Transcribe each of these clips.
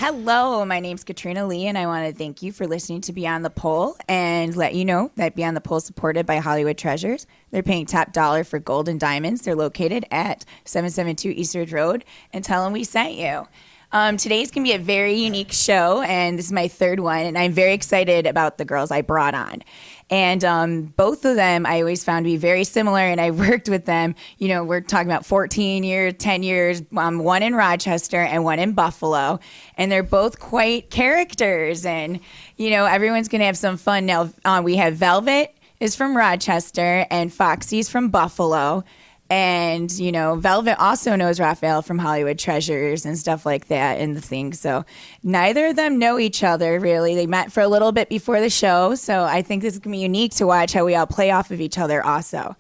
Hello, my name's Katrina Lee, and I want to thank you for listening to Beyond the Pole and let you know that Beyond the Pole is supported by Hollywood Treasures. They're paying top dollar for gold and diamonds. They're located at 772 East Ridge Road, and tell them we sent you. Today's going to be a very unique show, and this is my third one, and I'm very excited about the girls I brought on. And both of them I always found to be very similar, and I worked with them. You know, we're talking about 14 years, 10 years, one in Rochester and one in Buffalo, and they're both quite characters, and, you know, everyone's going to have some fun. Now, we have Velvet is from Rochester, and Foxy's from Buffalo. And, you know, Velvet also knows Raphael from Hollywood Treasures and stuff like that and the thing. So neither of them know each other, really. They met for a little bit before the show. So I think this is going to be unique to watch how we all play off of each other also.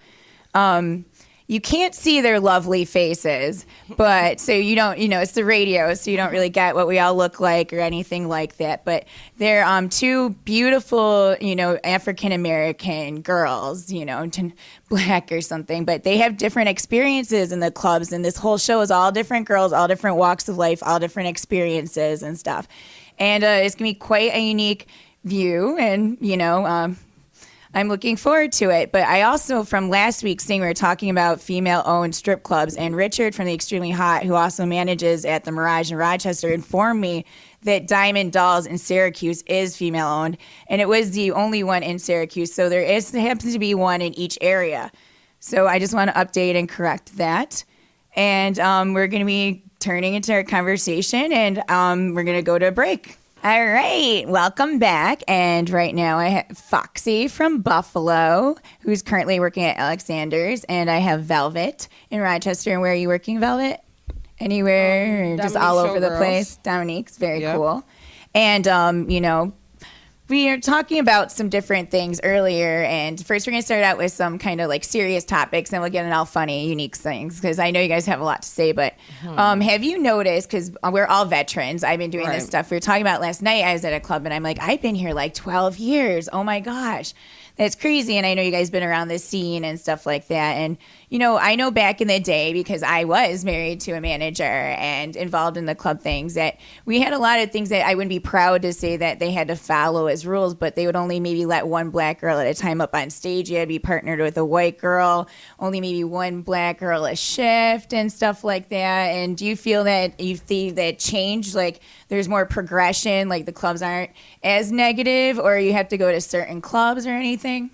You can't see their lovely faces, but so you don't, you know, it's the radio, so you don't really get what we all look like or anything like that. But they're two beautiful, you know, African-American girls, you know, black or something, but they have different experiences in the clubs. And this whole show is all different girls, all different walks of life, all different experiences and stuff. And it's going to be quite a unique view. And, you know, I'm looking forward to it. But I also, from last week's thing, we were talking about female-owned strip clubs, and Richard from the Extremely Hot, who also manages at the Mirage in Rochester, informed me that Diamond Dolls in Syracuse is female-owned, and it was the only one in Syracuse. So there happens to be one in each area. So I just want to update and correct that. And we're going to be turning into our conversation, and we're going to go to a break. All right, welcome back. And right now I have Foxy from Buffalo, who's currently working at Alexander's, and I have Velvet in Rochester. And where are you working, Velvet? Anywhere? Just all over the place? Dominique's very cool. And, you know, we are talking about some different things earlier, and first we're going to start out with some kind of like serious topics, and we'll get in all funny, unique things, because I know you guys have a lot to say, but have you noticed, because we're all veterans, I've been doing this stuff, we were talking about last night, I was at a club, and I'm like, I've been here like 12 years, oh my gosh, that's crazy, and I know you guys been around this scene and stuff like that, and you know, I know back in the day, because I was married to a manager and involved in the club things, that we had a lot of things that I wouldn't be proud to say that they had to follow as rules, but they would only maybe let one black girl at a time up on stage. You had to be partnered with a white girl, only maybe one black girl a shift and stuff like that. And do you feel that you think that changed, like there's more progression, like the clubs aren't as negative, or you have to go to certain clubs or anything?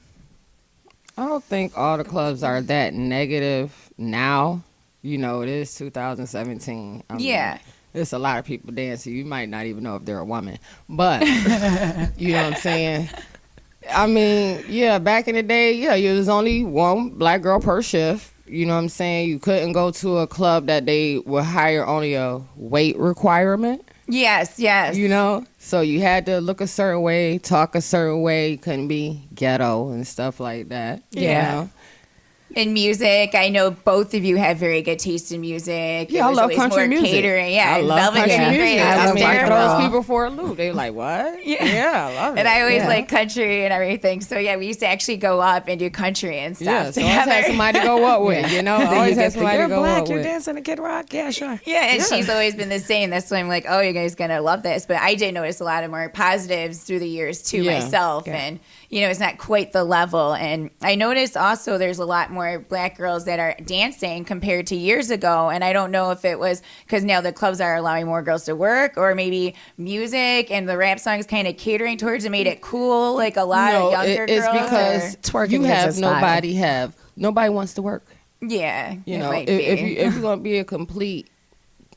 I don't think all the clubs are that negative now. You know, it is 2017. I mean, there's a lot of people dancing. You might not even know if they're a woman. But, you know what I'm saying? I mean, yeah, back in the day, there was only one black girl per shift. You know what I'm saying? You couldn't go to a club that they would hire only a weight requirement. Yes. You know? So you had to look a certain way, talk a certain way. You couldn't be ghetto and stuff like that. Yeah. You know? In music, I know both of you have very good taste in music. Yeah, I love country music. Catering. Yeah, I love country music. I mean, throws people for a loop. They're like, what? Yeah, I love it. And I always like country and everything. So yeah, we used to actually go up and do country and stuff. Yeah, so I always had somebody to go up with. You know, I always had somebody to go black, up with. You're dancing to Kid Rock. Yeah, sure. Yeah, and she's always been the same. That's why I'm like, oh, you guys gonna love this. But I did notice a lot of more positives through the years too myself, and you know, it's not quite the level. And I noticed also there's a lot more black girls that are dancing compared to years ago. And I don't know if it was because now the clubs are allowing more girls to work, or maybe music and the rap songs kind of catering towards it made it cool, like a lot of younger girls. It's because you have nobody wants to work. Yeah, you know, if you're gonna be a complete,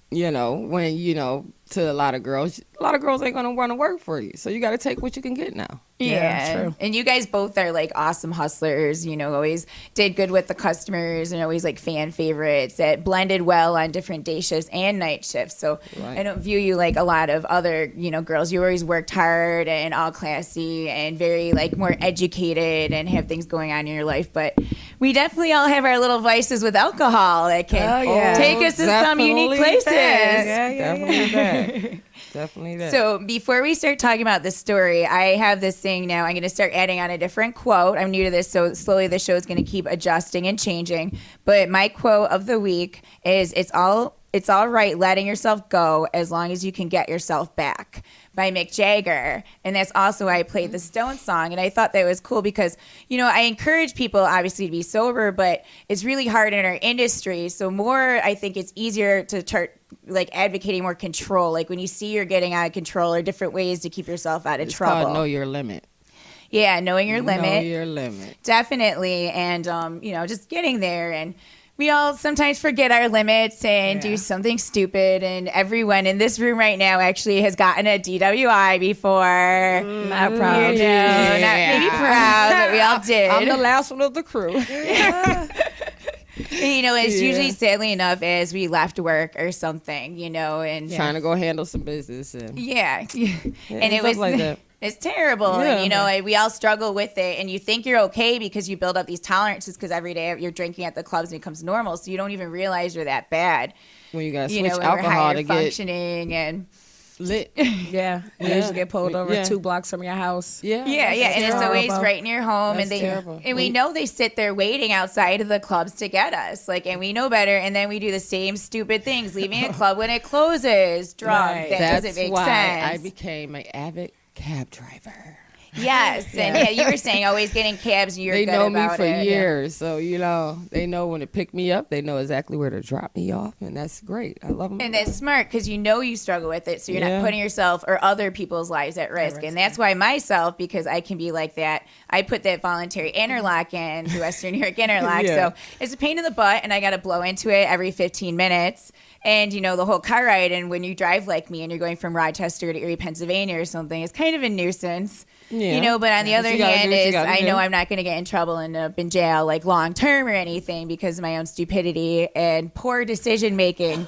you know, when you know, to a lot of girls ain't gonna want to work for you. So you got to take what you can get now. Yeah, true. And you guys both are like awesome hustlers, you know, always did good with the customers and always like fan favorites that blended well on different day shifts and night shifts. So I don't view you like a lot of other, you know, girls. You always worked hard and all classy and very like more educated and have things going on in your life. But we definitely all have our little vices with alcohol that can take us to some unique places. Definitely that. Definitely that. So before we start talking about the story, I have this thing now. I'm going to start adding on a different quote. I'm new to this, so slowly the show is going to keep adjusting and changing. But my quote of the week is, it's all It's All Right Letting Yourself Go as Long as You Can Get Yourself Back by Mick Jagger. And that's also why I played the Stone song. And I thought that was cool because, I encourage people obviously to be sober, but it's really hard in our industry. So I think it's easier to start advocating more control. Like when you see you're getting out of control or different ways to keep yourself out of trouble. It's called know your limit. Yeah, knowing your limit. Know your limit. Definitely. And, just getting there. And we all sometimes forget our limits and do something stupid. And everyone in this room right now actually has gotten a DWI before. Not proud. Not maybe proud, but we all did. I'm the last one of the crew. It's usually, sadly enough, as we left work or something, and trying to go handle some business. And and it was like that. It's terrible. And, we all struggle with it. And you think you're okay because you build up these tolerances because every day you're drinking at the clubs and it becomes normal. So you don't even realize you're that bad. When you got to switch when alcohol we're higher to functioning and lit. Yeah. You usually get pulled over 2 blocks from your house. Yeah. And it's always right near home. That's terrible. And we know they sit there waiting outside of the clubs to get us. And we know better. And then we do the same stupid things, leaving a club when it closes drunk. Right. That doesn't make why sense. I became an avid cab driver. Yes, and you were saying always getting cabs. And you're they good know me about for it. years, so they know when to pick me up. They know exactly where to drop me off, and that's great. I love them. And that's smart because you struggle with it, so you're not putting yourself or other people's lives at risk. And that's why because I can be like that. I put that voluntary interlock in, the Western New York interlock. So it's a pain in the butt, and I got to blow into it every 15 minutes. And, the whole car ride, and when you drive like me and you're going from Rochester to Erie, Pennsylvania or something, it's kind of a nuisance. Yeah. But on the other hand I know do. I'm not going to get in trouble and end up in jail long term or anything because of my own stupidity and poor decision making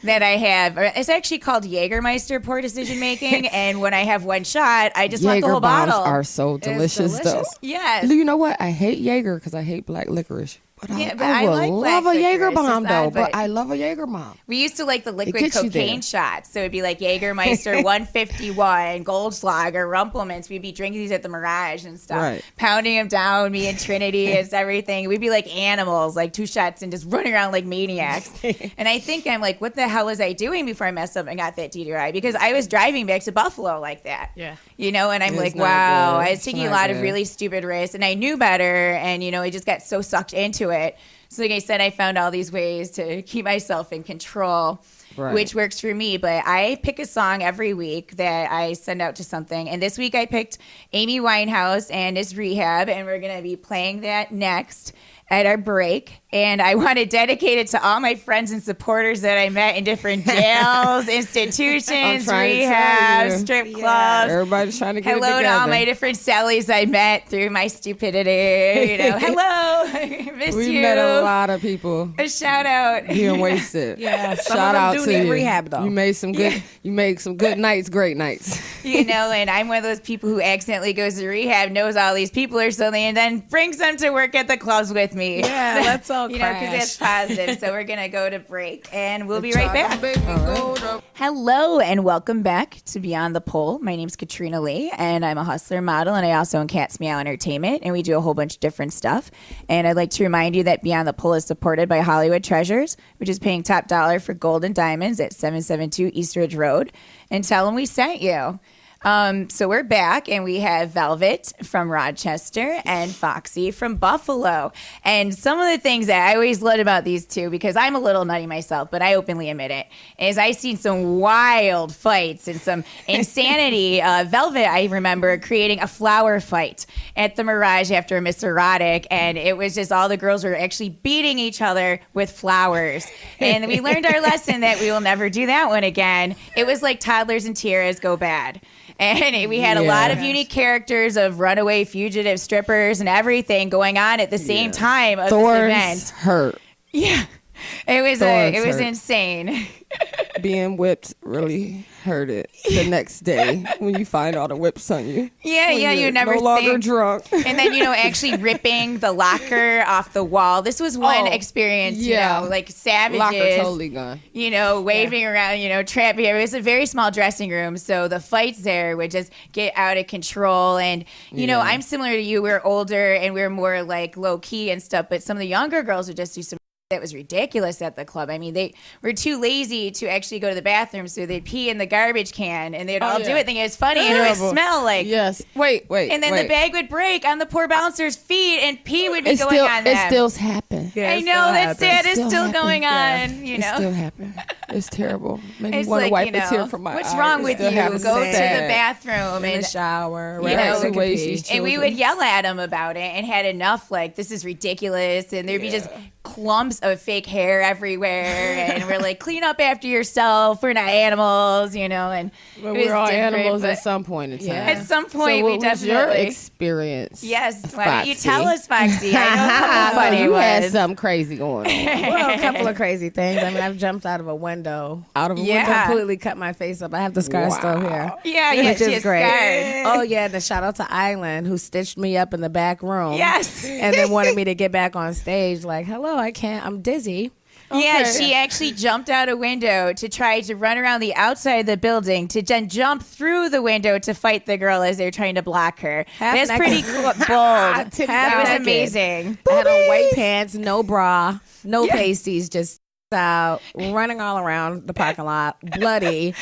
that I have. It's actually called Jägermeister poor decision making. And when I have one shot, I just want the whole bombs bottle. are so delicious, though. Yes. You know what? I hate Jaeger because I hate black licorice. But I like would love a black Jaeger licorice, bomb, it's odd, though. But I love a Jaeger bomb. We used to like the liquid gets you cocaine there. shots. So it'd be like Jägermeister 151, Goldschlager, Rumpelmans. We'd be drinking these at the Mirage and stuff. Right. Pounding them down, me and Trinity. It's everything. We'd be like animals, 2 shots and just running around like maniacs. And I think I'm like, what the hell was I doing before I messed up and got that DUI? Because I was driving back to Buffalo like that. Yeah. And I'm It's like, not wow. good. I was It's taking a not lot of good. really stupid risks. And I knew better. And, I just got so sucked into it. So like I said, I found all these ways to keep myself in control, which works for me. But I pick a song every week that I send out to something. And this week I picked Amy Winehouse and His Rehab. And we're going to be playing that next at our break. And I want to dedicate it to all my friends and supporters that I met in different jails, institutions, rehab, strip clubs. Everybody's trying to get it Hello together. to all my different Sallys I met through my stupidity. Hello. Miss We you. met a lot of people A shout out. being wasted. Some Shout of out them do to need you. rehab, though. You made some good. You made some good nights, great nights. And I'm one of those people who accidentally goes to rehab, knows all these people or something, and then brings them to work at the clubs with me. Yeah, let's all because that's positive. So we're going to go to break, and we'll be right back. Hello, and welcome back to Beyond the Pole. My name's Katrina Lee, and I'm a hustler model, and I also own Cat's Meow Entertainment, and we do a whole bunch of different stuff. And I'd like to remind you that Beyond the Pole is supported by Hollywood Treasures, which is paying top dollar for gold and diamonds at 772 East Ridge Road. And tell them we sent you. So we're back, and we have Velvet from Rochester and Foxy from Buffalo. And some of the things that I always loved about these two, because I'm a little nutty myself, but I openly admit it, is I've seen some wild fights and some insanity. Velvet, I remember creating a flower fight at the Mirage after a Miss Erotic, and it was just all the girls were actually beating each other with flowers. And we learned our lesson that we will never do that one again. It was like toddlers and tiaras go bad. And we had a lot of unique characters of runaway fugitive strippers and everything going on at the same time of this event. Hurt. Yeah. It was insane. Being whipped really hurt it the next day when you find all the whips on you. Yeah, you never no longer think. drunk. And then, actually ripping the locker off the wall. This was one experience, like savages. Locker totally gone. Waving around, trapping. It was a very small dressing room, so the fights there would just get out of control. And, I'm similar to you. We're older and we're more like low key and stuff, but some of the younger girls would just do some that was ridiculous at the club. I mean, they were too lazy to actually go to the bathroom, so they'd pee in the garbage can, and they'd all do it thinking it was funny, and it would smell like... Yes. Wait. And then the bag would break on the poor bouncer's feet, and pee would be going on them. It still happens. Yeah, I know, that's sad. It's still going on, you know. It still happens. It's terrible. Maybe it's want to like, wipe a tear from my what's eye. wrong with you? Go to the bathroom. In the shower. You know, and we would yell at them about it and had enough, like, this is ridiculous, and there'd be just clumps of fake hair everywhere, and we're like, clean up after yourself. We're not animals, you know. And we're all animals at some point in time. At some point, so we definitely. Your experience? Yes. Why don't you tell us, Foxy? I know a couple funny you ones. had something crazy going on. Well, a couple of crazy things. I mean, I've jumped out of a window. Completely cut my face up. I have the scar still here. Yeah, which is great. Scarred. Oh yeah, and shout out to Island who stitched me up in the back room. Yes, and then wanted me to get back on stage. Like, hello, I can't. I'm dizzy. Okay. Yeah, she actually jumped out a window to try to run around the outside of the building to then jump through the window to fight the girl as they're trying to block her. That's pretty bold. It was amazing. I had on white pants, no bra, no pasties, just out running all around the parking lot, bloody.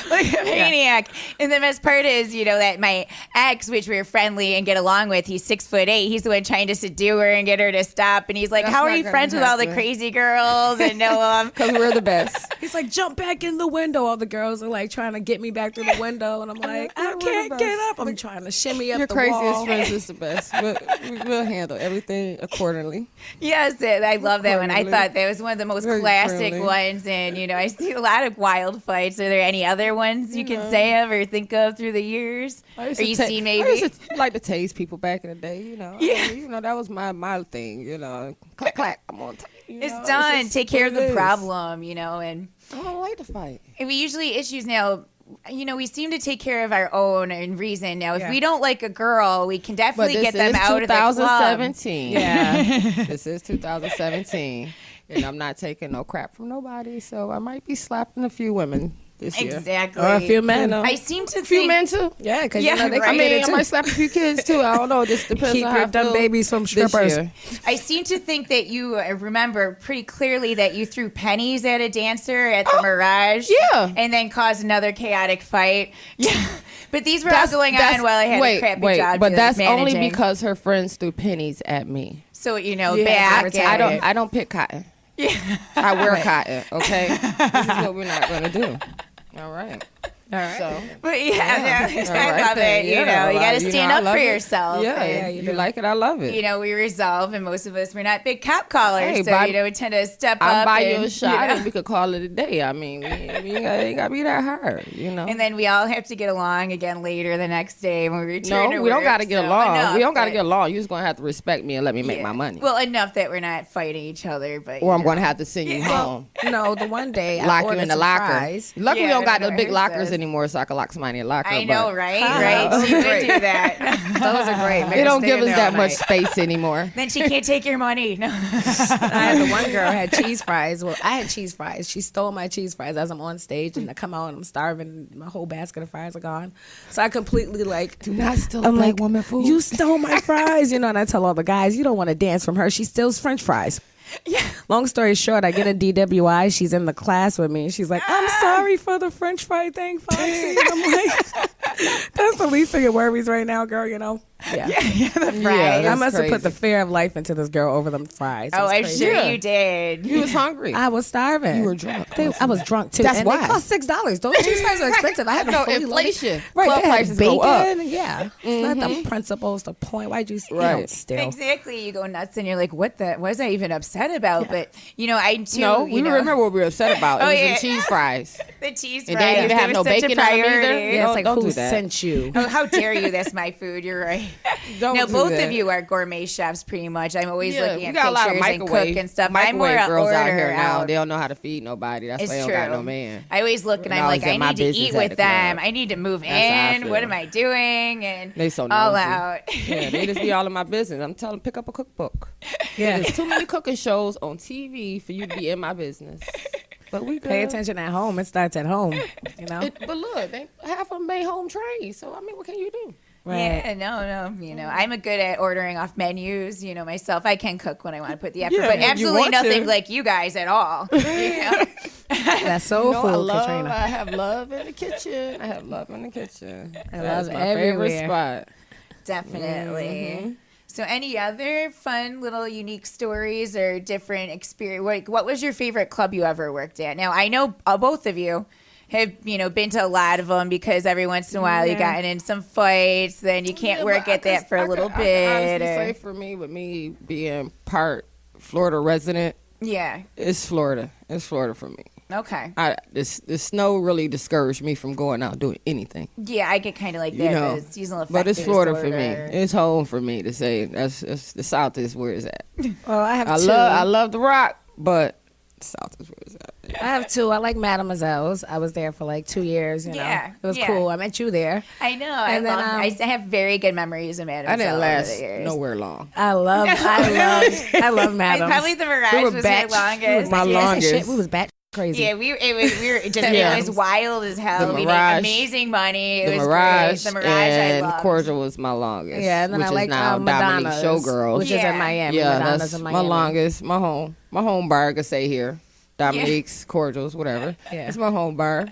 Like a maniac. And the best part is, you know, that my ex, which we were friendly and get along with, he's 6'8". He's the one trying to subdue her and get her to stop. And he's like, how are you friends with all the crazy girls? And no, because we're the best. He's like, jump back in the window. All the girls are like trying to get me back through the window. And I'm like, I can't get up. I'm trying to shimmy up the wall. Your craziest friends is the best. We'll handle everything accordingly. Yes, I love that one. I thought that was one of the most classic ones. And, you know, I see a lot of wild fights. Are there any other ones you can say of or think of through the years? Or you see maybe? I used to like to tase people back in the day, you know. Yeah. I mean, you know, that was my thing, you know. Clack, clack, I'm on time. It's done. Take care of the problem, you know. And I don't like to fight. And we usually issues now, you know, we seem to take care of our own and reason. Now, if we don't like a girl, we can definitely get them out of the club. 2017. Yeah. This is 2017. And I'm not taking no crap from nobody, so I might be slapping a few women this year. Exactly. Or a few men. You know? I seem to think... A few men, too? Yeah, because you know, they I mean, I might slap a few kids, too. I don't know. Just depends Keep on how your dumb babies from strippers. I seem to think that you remember pretty clearly that you threw pennies at a dancer at the Mirage. Yeah. And then caused another chaotic fight. Yeah. But these were all going on while I had a crappy job. But that's only because her friends threw pennies at me. So, you know, back. I don't pick cotton. Yeah. I wear cotton, okay? This is what we're not going to do. All right. So, but I love it. You know, you got to stand up for yourself. Yeah, you like it. I love it. You know, we resolve, and most of us, we're not big cop callers, so you know, we tend to step up. I'll buy you a shot, and we could call it a day. I mean, we ain't got to be that hard, you know. And then we all have to get along again later the next day when we return. No, we don't got to get along. We don't got to get along. You're just gonna have to respect me and let me make my money. Well, enough that we're not fighting each other, but or I'm gonna have to send you home. No, the one day lock you in the locker. Fries. Luckily, we don't got the big lockers anymore, so I can lock somebody in the locker. I know, right? Right. She would do that. Those are great. They don't give us that much space anymore. Then she can't take your money. No. I had the one girl had cheese fries. Well, I had cheese fries. She stole my cheese fries as I'm on stage, and I come out and I'm starving. My whole basket of fries are gone. So I completely do not steal a black woman food. You stole my fries, you know. And I tell all the guys, you don't want to dance from her. She steals French fries. Yeah. Long story short, I get a DWI. She's in the class with me. She's like, I'm sorry for the French fry thing, Foxy. And I'm like, that's the least of your worries right now, girl, you know? Yeah. The fries. I must have put the fear of life into this girl over them fries. Oh, I'm sure you did. You was hungry. I was starving. You were drunk. I was drunk too. That's and why. They cost $6. Those cheese fries are expensive. I had no inflation. Right. Club prices go up. Yeah. It's not the principles, the point. Why'd you steal? Exactly. You go nuts and you're like, what was I even upset about? Yeah. But, you know, I too. No, we remember what we were upset about. It was the cheese fries. The cheese fries. And they didn't have no bacon on them either. Yeah, it's like, who sent you? Oh, how dare you? That's my food. You're right. Both of you are gourmet chefs, pretty much. I'm always looking at pictures and cook and stuff. I'm more girls out here now. They don't know how to feed nobody. That's why they don't got no man. I always look and I'm like, I need to eat with them. I need to move in. What am I doing? And they so all out. Yeah, they just be all in my business. I'm telling them, pick up a cookbook. Yeah, there's too many cooking shows on TV for you to be in my business. But we pay attention at home. It starts at home, you know. But look, half of them made home trained. So I mean, what can you do? Right. Yeah, no. I'm a good at ordering off menus. Myself, I can cook when I want to put the effort, Yeah, but you absolutely want nothing to. like you guys at all. That's soul food, Katrina. I have love in the kitchen. I love love my favorite everywhere. spot. Definitely. So, any other fun little unique stories or different experience? What was your favorite club you ever worked at? Now, I know both of you have been to a lot of them because every once in a while you gotten in some fights, then you can't work at that for a little bit. I can honestly say for me, with me being part Florida resident, it's Florida. It's Florida for me. Okay. The snow really discouraged me from going out doing anything. Yeah, I get kind of like that. The seasonal effect. But it's Florida for me. It's home for me to say. That's the South is where it's at. Well, I have two. I love the Rock, but the South is where it's at. I have two. I like Mademoiselle's. I was there for like 2 years. Yeah, it was cool. I met you there. I know. And I have very good memories of Madame. I didn't last nowhere long. I love Madame. Probably the Mirage was my longest. My longest. We was batch crazy. Yeah, it was wild as hell. The We Mirage, made amazing money. It the was Mirage, great. The Mirage and I loved. Cordial was my longest. Yeah, and then which I is like now Dominique Madonna's, Showgirls, which is in Miami. Yeah, Madonna's that's in Miami. my longest. My home bar. I could say here, Dominique's, Cordials, whatever. Yeah. It's my home bar.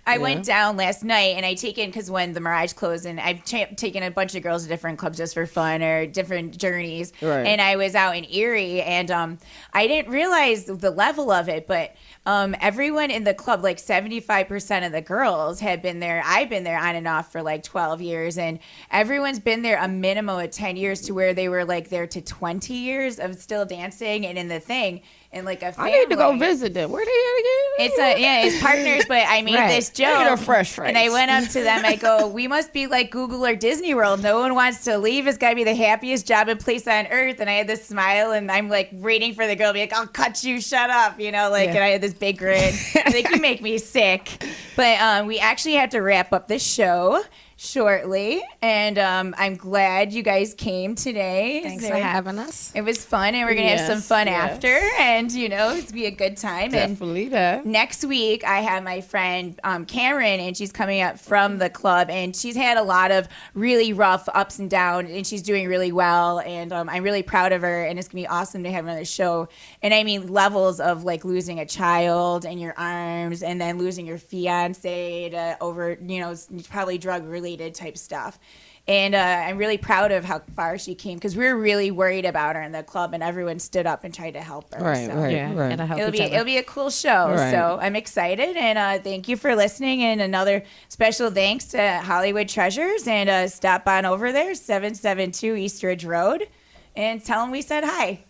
I went down last night and because when the Mirage closed, and I've taken a bunch of girls to different clubs just for fun or different journeys. Right. And I was out in Erie, and I didn't realize the level of it, but everyone in the club, like 75% of the girls had been there. I've been there on and off for like 12 years, and everyone's been there a minimum of 10 years to where they were like there to 20 years of still dancing and in the thing. And like a family. I need to go visit them. Where they at again? It's partners, but I made this joke. Get a fresh face. And I went up to them. I go, we must be like Google or Disney World. No one wants to leave. It's got to be the happiest job and place on earth. And I had this smile, and I'm like waiting for the girl to be like, I'll cut you, shut up, and I had this big grin. Like, you make me sick. But we actually have to wrap up this show shortly, and I'm glad you guys came today. Thanks for having us. It was fun, and we're gonna have some fun after, and it's be a good time. Definitely and that. Next week, I have my friend Cameron, and she's coming up from the club, and she's had a lot of really rough ups and downs, and she's doing really well, and I'm really proud of her, and it's gonna be awesome to have her on the show. And I mean, levels of like losing a child in your arms, and then losing your fiance to over probably drug related type stuff. And I'm really proud of how far she came, because we were really worried about her in the club, and everyone stood up and tried to help her. Right. And It'll be a cool show. Right. So I'm excited, and thank you for listening. And another special thanks to Hollywood Treasures, and stop on over there, 772 East Ridge Road, and tell them we said hi.